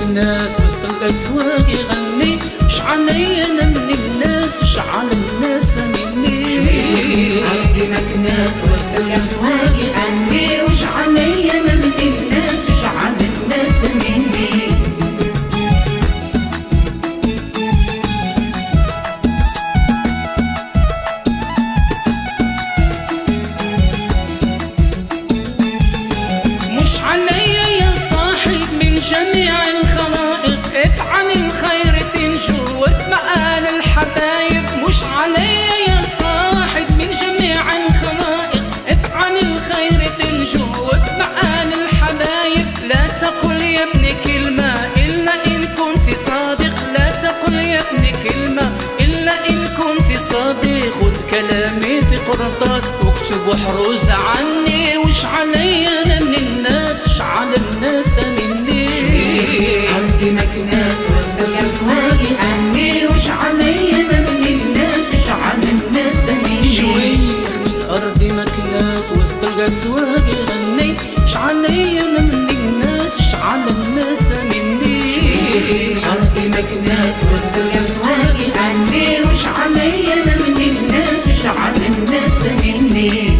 مكنات وسط الأسواق يغني، اش علي أنا من الناس، اش على الناس مني. عندي مكنات وسط الأسواق يغني، وش علي أنا من الناس، اش على الناس مني. مش علي يا صاحب من جميع الخلائق، افعل الخير تنجو واسمع آل الحبايب. مش علي يا صاحب من جميع الخلائق، افعل الخير تنجو واسمع آل الحبايب. لا تقل يا ابني كلمة إلا إن كنت صادق، لا تقل يا ابني كلمة إلا إن كنت صادق. خذ كلامي في قرطاس واكتب واحرز عني، وش علي أنا من الناس، اش على الناس مني. عندي مكنات وسط الأسواق يغني، وش علي أنا من الناس، اش على الناس مني. شويخ من أرض مكنات وسط الأسواق يغني، اش علي أنا من الناس، اش على الناس مني. عندي مكنات وسط الأسواق يغني، وش علي أنا من الناس، اش على الناس مني.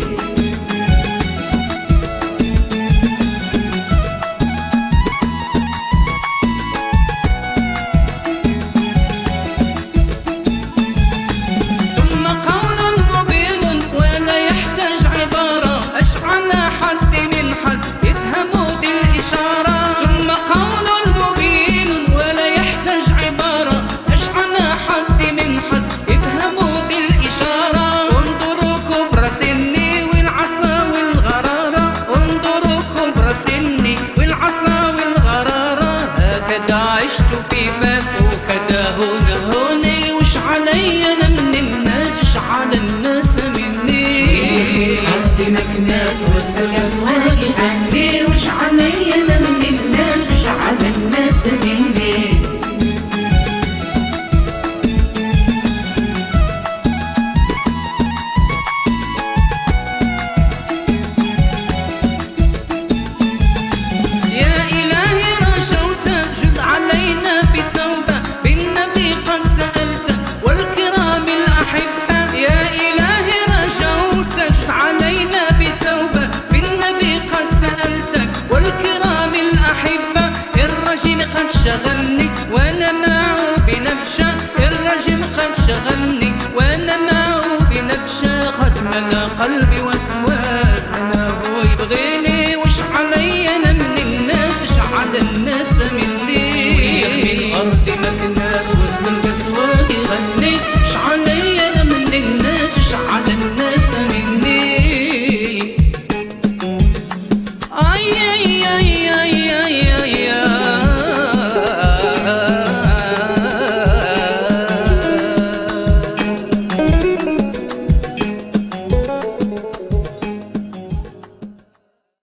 عشت في بات وكذا هنا هوني، وش علي أنا من الناس، اش على الناس مني. عندي مكنات وسط الأسواق